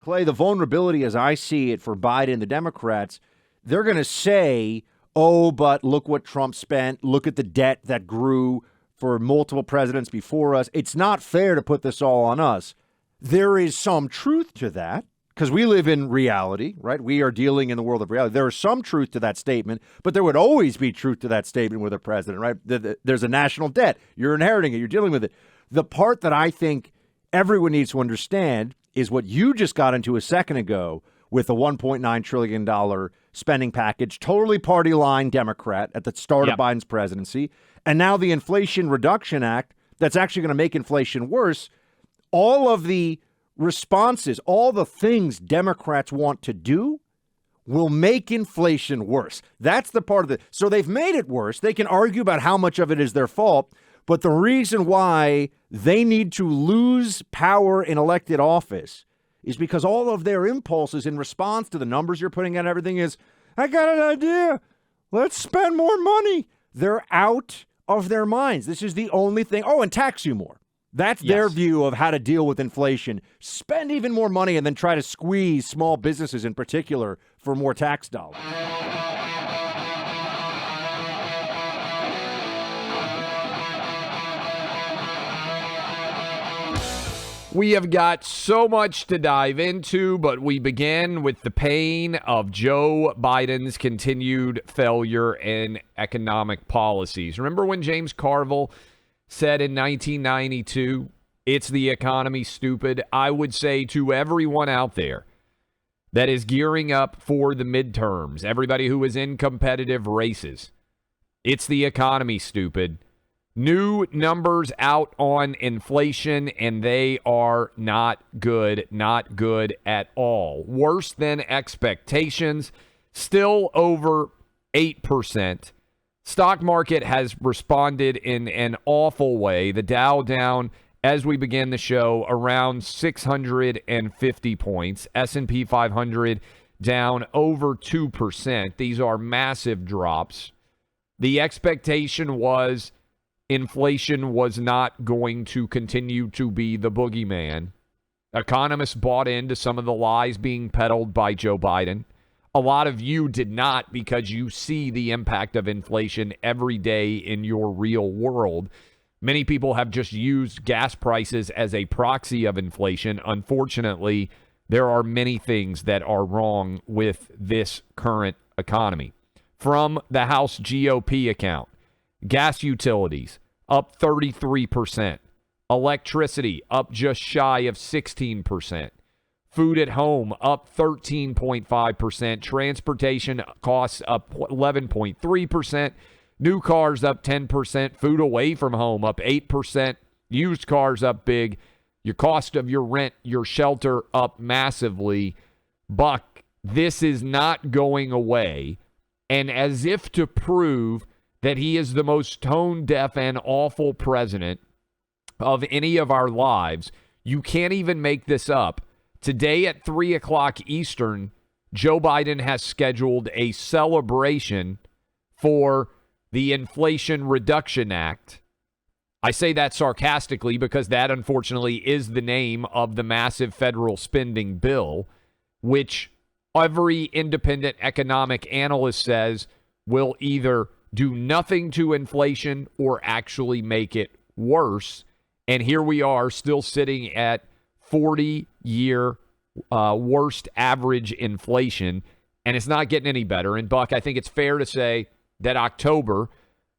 Clay, the vulnerability as I see it for Biden, the Democrats, they're going to say, oh, but look what Trump spent. Look at the debt that grew for multiple presidents before us. It's not fair to put this all on us. There is some truth to that because we live in reality, right? We are dealing in the world of reality. There is some truth to that statement, but there would always be truth to that statement with a president, right? There's a national debt. You're inheriting it. You're dealing with it. The part that I think everyone needs to understand is what you just got into a second ago with the $1.9 trillion spending package, totally party line Democrat at the start of Biden's presidency, and now the Inflation Reduction Act that's actually going to make inflation worse. All of the responses, all the things Democrats want to do will make inflation worse. That's the part of it. So they've made it worse. They can argue about how much of it is their fault, but the reason why they need to lose power in elected office is because all of their impulses in response to the numbers you're putting out, everything is, I got an idea. Let's spend more money. They're out of their minds. This is the only thing. Oh, and tax you more. That's their view of how to deal with inflation. Spend even more money and then try to squeeze small businesses in particular for more tax dollars. We have got so much to dive into, but we begin with the pain of Joe Biden's continued failure in economic policies. Remember when James Carville said in 1992, it's the economy, stupid? I would say to everyone out there that is gearing up for the midterms, everybody who is in competitive races, it's the economy, stupid. New numbers out on inflation, and they are not good at all. Worse than expectations, still over 8%. Stock market has responded in an awful way. The Dow down, as we begin the show, around 650 points. S&P 500 down over 2%. These are massive drops. The expectation was inflation was not going to continue to be the boogeyman. Economists bought into some of the lies being peddled by Joe Biden. A lot of you did not, because you see the impact of inflation every day in your real world. Many people have just used gas prices as a proxy of inflation. Unfortunately, there are many things that are wrong with this current economy. From the House GOP account, gas utilities up 33%. Electricity up just shy of 16%. Food at home up 13.5%. Transportation costs up 11.3%. New cars up 10%. Food away from home up 8%. Used cars up big. Your cost of your rent, your shelter up massively. Buck, this is not going away. And as if to prove that he is the most tone-deaf and awful president of any of our lives, you can't even make this up. Today at 3 o'clock Eastern, Joe Biden has scheduled a celebration for the Inflation Reduction Act. I say that sarcastically because that, unfortunately, is the name of the massive federal spending bill, which every independent economic analyst says will either do nothing to inflation or actually make it worse. And here we are still sitting at 40-year worst average inflation, and it's not getting any better. And, Buck, I think it's fair to say that October,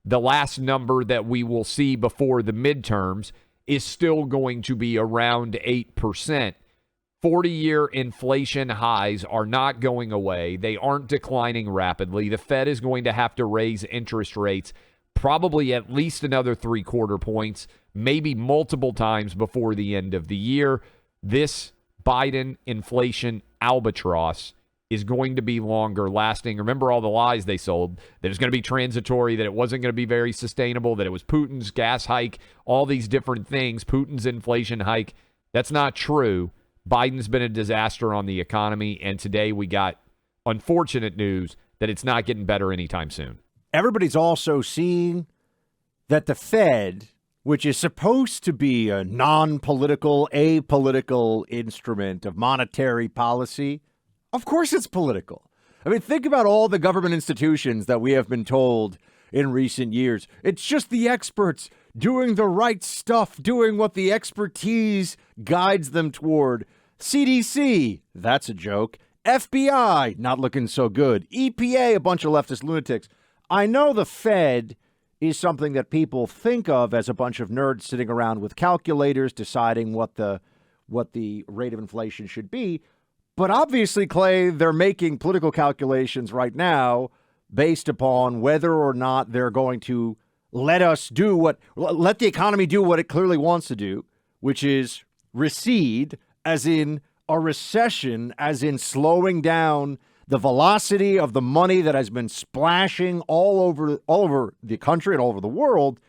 the last number that we will see before the midterms, is still going to be around 8%. 40-year inflation highs are not going away. They aren't declining rapidly. The Fed is going to have to raise interest rates probably at least another 3/4 points, maybe multiple times before the end of the year. This Biden inflation albatross is going to be longer lasting. Remember all the lies they sold, that it was going to be transitory, that it wasn't going to be very sustainable, that it was Putin's gas hike, all these different things, Putin's inflation hike. That's not true. Biden's been a disaster on the economy, and today we got unfortunate news that it's not getting better anytime soon. Everybody's also seeing that the Fed which is supposed to be a non-political, apolitical instrument of monetary policy, of course it's political. I mean, think about all the government institutions that we have been told in recent years. It's just the experts doing the right stuff, doing what the expertise guides them toward. CDC, that's a joke. FBI, not looking so good. EPA, a bunch of leftist lunatics. I know the Fed is something that people think of as a bunch of nerds sitting around with calculators deciding what the rate of inflation should be. But obviously, Clay, they're making political calculations right now based upon whether or not they're going to let the economy do what it clearly wants to do, which is recede, as in a recession, as in slowing down the velocity of the money that has been splashing all over the country and all over the world.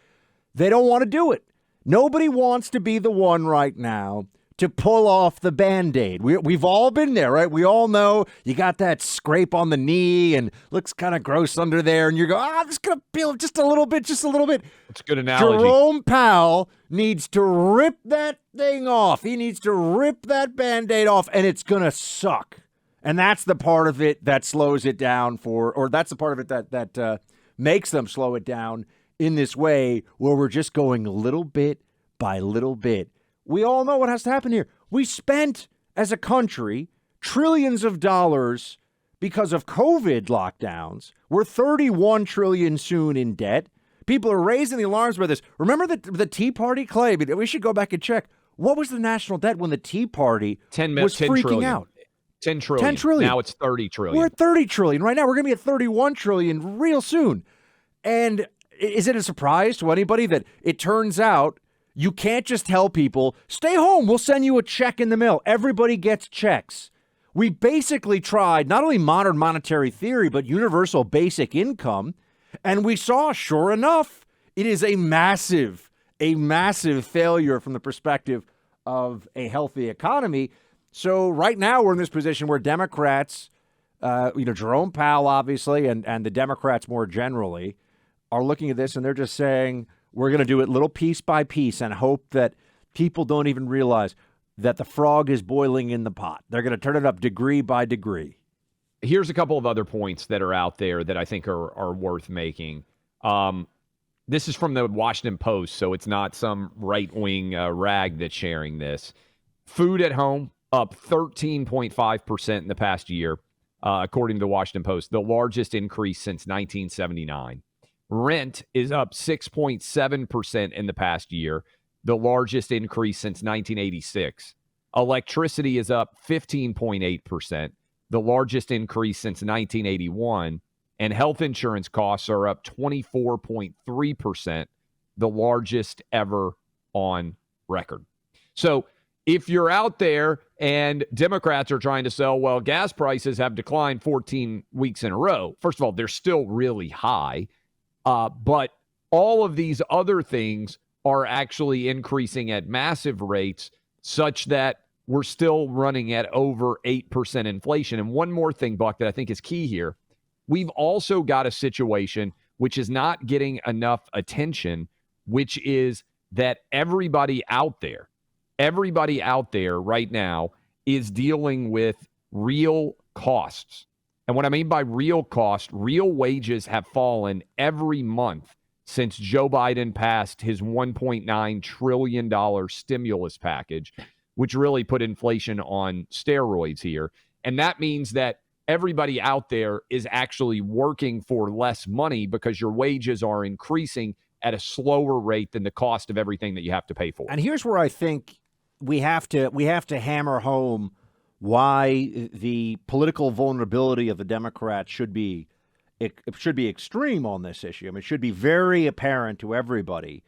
They don't want to do it. Nobody wants to be the one right now to pull off the Band-Aid. We've all been there, right? We all know you got that scrape on the knee and looks kind of gross under there, and you go, I'm just going to peel just a little bit. It's a good analogy. Jerome Powell needs to rip that thing off. He needs to rip that Band-Aid off, and it's going to suck. And that's the part of it that slows it down or that's the part of it that makes them slow it down in this way, where we're just going little bit by little bit. We all know what has to happen here. We spent, as a country, trillions of dollars because of COVID lockdowns. We're $31 trillion soon in debt. People are raising the alarms about this. Remember the Tea Party, Clay? We should go back and check. What was the national debt when the Tea Party was freaking trillion. Out? 10 trillion. 10 trillion. Now it's 30 trillion. We're at 30 trillion right now. We're going to be at 31 trillion real soon. And is it a surprise to anybody that it turns out you can't just tell people, stay home, we'll send you a check in the mail. Everybody gets checks. We basically tried not only modern monetary theory, but universal basic income. And we saw, sure enough, it is a massive failure from the perspective of a healthy economy. So right now we're in this position where Democrats, Jerome Powell, obviously, and the Democrats more generally are looking at this and they're just saying, we're going to do it little piece by piece and hope that people don't even realize that the frog is boiling in the pot. They're going to turn it up degree by degree. Here's a couple of other points that are out there that I think are worth making. This is from the Washington Post, so it's not some right-wing rag that's sharing this. Food at home up 13.5% in the past year, according to the Washington Post, the largest increase since 1979. Rent is up 6.7% in the past year, the largest increase since 1986. Electricity is up 15.8%, the largest increase since 1981. And health insurance costs are up 24.3%, the largest ever on record. So if you're out there and Democrats are trying to sell, well, gas prices have declined 14 weeks in a row. First of all, they're still really high. But all of these other things are actually increasing at massive rates such that we're still running at over 8% inflation. And one more thing, Buck, that I think is key here. We've also got a situation which is not getting enough attention, which is that everybody out there right now is dealing with real costs. And what I mean by real cost, real wages have fallen every month since Joe Biden passed his $1.9 trillion stimulus package, which really put inflation on steroids here. And that means that everybody out there is actually working for less money because your wages are increasing at a slower rate than the cost of everything that you have to pay for. And here's where I think we have to hammer home why the political vulnerability of the Democrats should be extreme on this issue. I mean, it should be very apparent to everybody.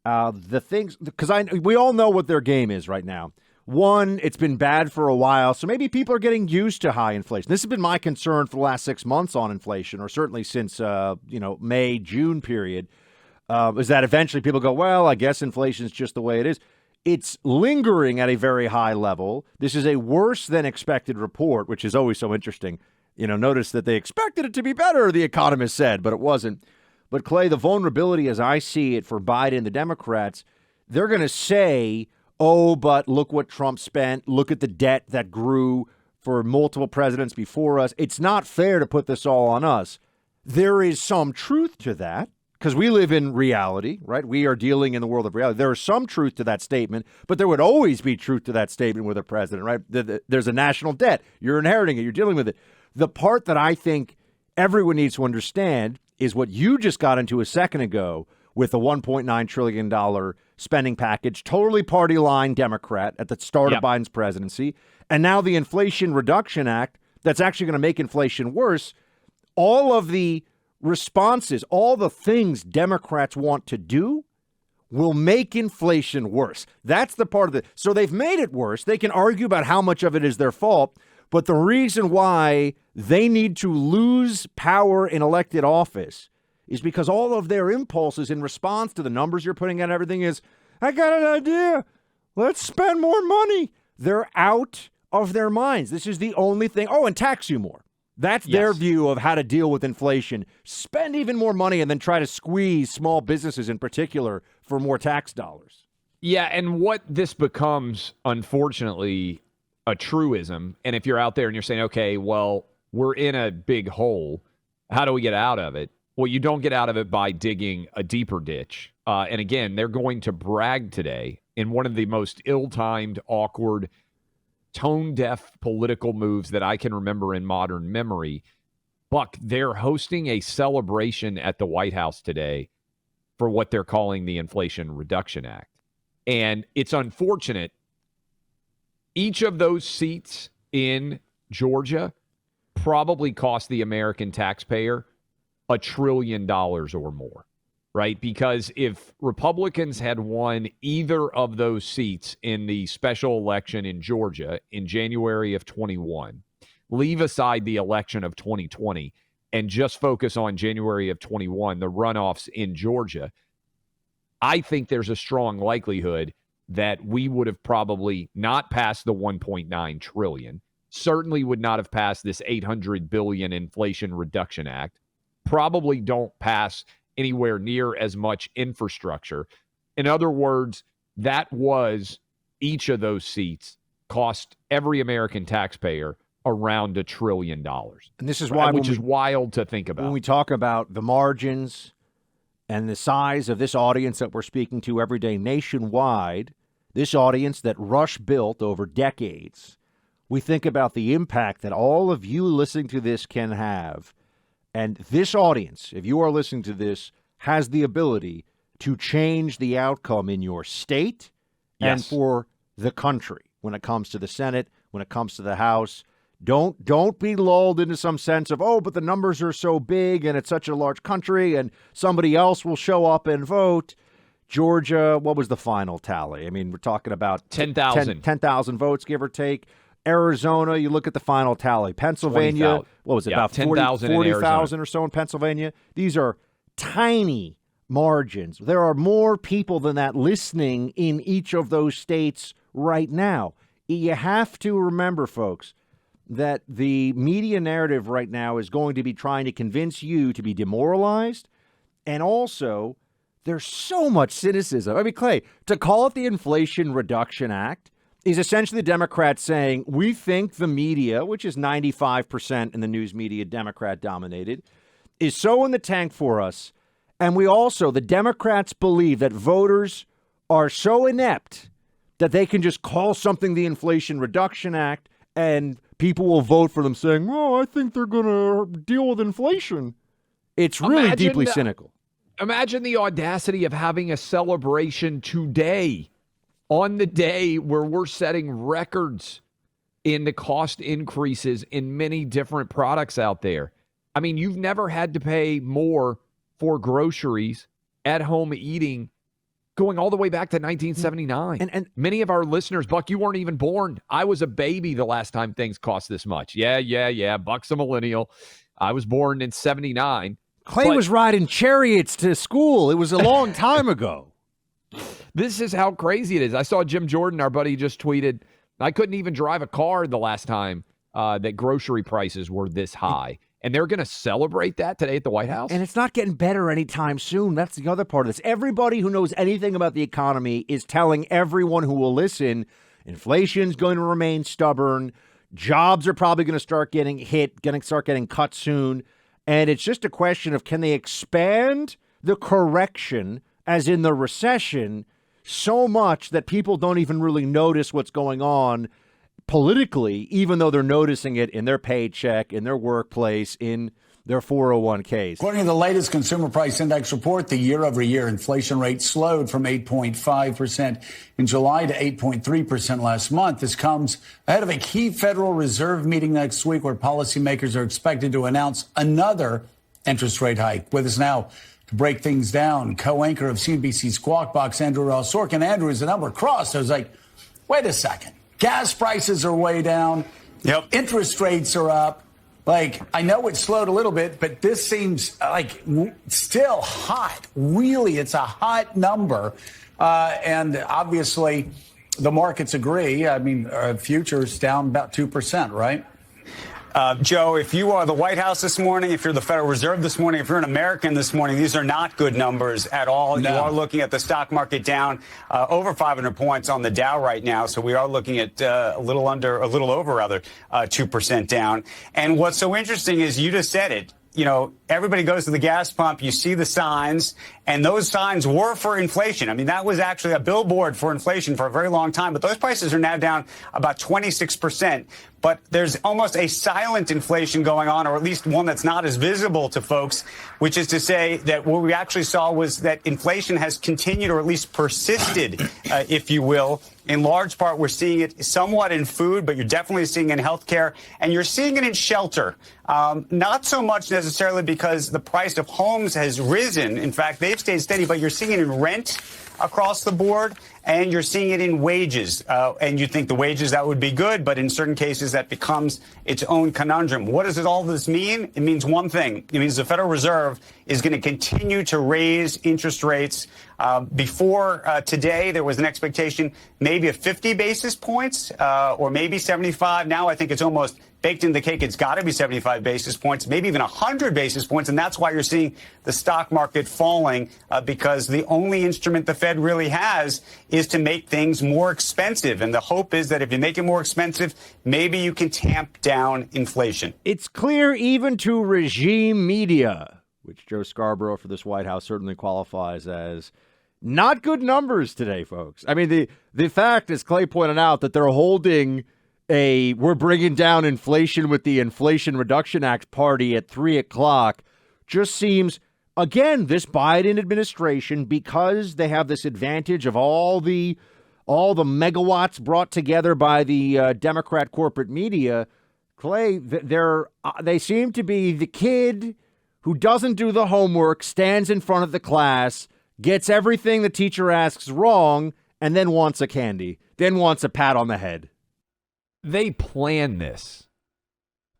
The things, because we all know what their game is right now. One, it's been bad for a while, so maybe people are getting used to high inflation. This has been my concern for the last 6 months on inflation, or certainly since May, June period, is that eventually people go, well, I guess inflation is just the way it is. It's lingering at a very high level. This is a worse than expected report, which is always so interesting. Notice that they expected it to be better, the economist said, but it wasn't. But, Clay, the vulnerability as I see it for Biden and the Democrats, they're going to say, oh, but look what Trump spent. Look at the debt that grew for multiple presidents before us. It's not fair to put this all on us. There is some truth to that because we live in reality, right? We are dealing in the world of reality. There is some truth to that statement, but there would always be truth to that statement with a president, right? There's a national debt. You're inheriting it. You're dealing with it. The part that I think everyone needs to understand is what you just got into a second ago with the $1.9 trillion spending package, totally party line Democrat at the start of Biden's presidency, and now the Inflation Reduction Act that's actually going to make inflation worse. All of the responses, all the things Democrats want to do will make inflation worse. That's the part of it. So they've made it worse. They can argue about how much of it is their fault, but the reason why they need to lose power in elected office is because all of their impulses in response to the numbers you're putting out, everything is, I got an idea. Let's spend more money. They're out of their minds. This is the only thing. Oh, and tax you more. That's their view of how to deal with inflation. Spend even more money and then try to squeeze small businesses in particular for more tax dollars. Yeah, and what this becomes, unfortunately, a truism. And if you're out there and you're saying, okay, well, we're in a big hole. How do we get out of it? Well, you don't get out of it by digging a deeper ditch. And again, they're going to brag today in one of the most ill-timed, awkward, tone-deaf political moves that I can remember in modern memory. Buck, they're hosting a celebration at the White House today for what they're calling the Inflation Reduction Act. And it's unfortunate. Each of those seats in Georgia probably cost the American taxpayer $1 trillion or more, right? Because if Republicans had won either of those seats in the special election in Georgia in January of 21, leave aside the election of 2020 and just focus on January of 21, the runoffs in Georgia, I think there's a strong likelihood that we would have probably not passed the 1.9 trillion, certainly would not have passed this 800 billion Inflation Reduction Act, probably don't pass anywhere near as much infrastructure. In other words, that was each of those seats cost every American taxpayer around $1 trillion. And this is why, which is wild to think about. When we talk about the margins and the size of this audience that we're speaking to every day nationwide, this audience that Rush built over decades, we think about the impact that all of you listening to this can have. And this audience, if you are listening to this, has the ability to change the outcome in your state and for the country when it comes to the Senate, when it comes to the House. Don't be lulled into some sense of, oh, but the numbers are so big and it's such a large country and somebody else will show up and vote. Georgia, what was the final tally? I mean, we're talking about 10,000 votes, give or take. Arizona, you look at the final tally. Pennsylvania, what was it, about 40,000 or so in Pennsylvania? These are tiny margins. There are more people than that listening in each of those states right now. You have to remember, folks, that the media narrative right now is going to be trying to convince you to be demoralized, and also there's so much cynicism. I mean, Clay, to call it the Inflation Reduction Act is essentially the Democrats saying, we think the media, which is 95% in the news media Democrat-dominated, is so in the tank for us. And we also, the Democrats believe that voters are so inept that they can just call something the Inflation Reduction Act and people will vote for them saying, oh, I think they're going to deal with inflation. It's really deeply cynical. Imagine the audacity of having a celebration today on the day where we're setting records in the cost increases in many different products out there. I mean, you've never had to pay more for groceries, at home eating, going all the way back to 1979. And many of our listeners, Buck, you weren't even born. I was a baby the last time things cost this much. Yeah. Buck's a millennial. I was born in 79. Clay was riding chariots to school. It was a long time ago. This is how crazy it is. I saw Jim Jordan, our buddy, just tweeted, I couldn't even drive a car the last time that grocery prices were this high. And they're going to celebrate that today at the White House? And it's not getting better anytime soon. That's the other part of this. Everybody who knows anything about the economy is telling everyone who will listen, inflation's going to remain stubborn. Jobs are probably going to start getting hit, start getting cut soon. And it's just a question of, can they expand the correction, as in the recession, so much that people don't even really notice what's going on politically, even though they're noticing it in their paycheck, in their workplace, in their 401ks. According to the latest Consumer Price Index report, the year-over-year inflation rate slowed from 8.5% in July to 8.3% last month. This comes ahead of a key Federal Reserve meeting next week where policymakers are expected to announce another interest rate hike. With us now to break things down, co-anchor of CNBC's Squawk Box, Andrew Ross Sorkin. Andrew, as the number crossed, I was like, wait a second. Gas prices are way down. Yep. Interest rates are up. Like, I know it slowed a little bit, but this seems like still hot. Really, it's a hot number. And obviously, the markets agree. I mean, futures down about 2%, right? Joe, if you are the White House this morning, if you're the Federal Reserve this morning, if you're an American this morning, these are not good numbers at all. No. You are looking at the stock market down over 500 points on the Dow right now. So we are looking at a little over 2% down. And what's so interesting is you just said it. You know, everybody goes to the gas pump, you see the signs, and those signs were for inflation. I mean, that was actually a billboard for inflation for a very long time, but those prices are now down about 26%. But there's almost a silent inflation going on, or at least one that's not as visible to folks, which is to say that what we actually saw was that inflation has continued, or at least persisted, if you will. In large part, we're seeing it somewhat in food, but you're definitely seeing it in healthcare, and you're seeing it in shelter. Not so much necessarily because the price of homes has risen. In fact, they've stayed steady, but you're seeing it in rent across the board, and you're seeing it in wages. And you think the wages, that would be good, but in certain cases that becomes its own conundrum. What does all this mean? It means one thing. It means the Federal Reserve is going to continue to raise interest rates. Before today, there was an expectation maybe of 50 basis points or maybe 75. Now I think it's almost baked in the cake. It's got to be 75 basis points, maybe even 100 basis points. And that's why you're seeing the stock market falling, because the only instrument the Fed really has is to make things more expensive. And the hope is that if you make it more expensive, maybe you can tamp down inflation. It's clear even to regime media, which Joe Scarborough for this White House certainly qualifies as, not good numbers today, folks. I mean, the fact, as Clay pointed out, that they're holding we're bringing down inflation with the Inflation Reduction Act party at 3:00 just seems, again, this Biden administration, because they have this advantage of all the megawatts brought together by the Democrat corporate media. Clay, they seem to be the kid who doesn't do the homework, stands in front of the class, gets everything the teacher asks wrong, and then wants a candy, then wants a pat on the head. They planned this.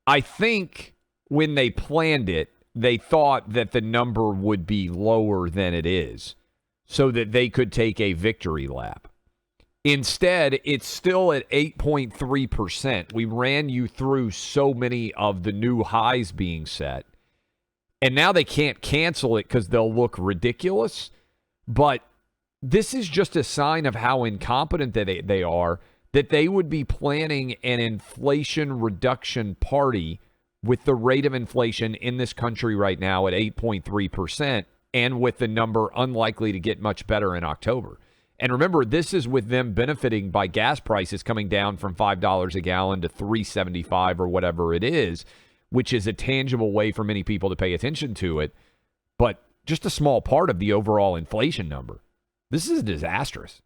I think when they planned it, they thought that the number would be lower than it is so that they could take a victory lap. Instead, it's still at 8.3%. We ran you through so many of the new highs being set. And now they can't cancel it because they'll look ridiculous. But this is just a sign of how incompetent they are, that they would be planning an inflation reduction party with the rate of inflation in this country right now at 8.3% and with the number unlikely to get much better in October. And remember, this is with them benefiting by gas prices coming down from $5 a gallon to $3.75 or whatever it is, which is a tangible way for many people to pay attention to it, but just a small part of the overall inflation number. This is disastrous.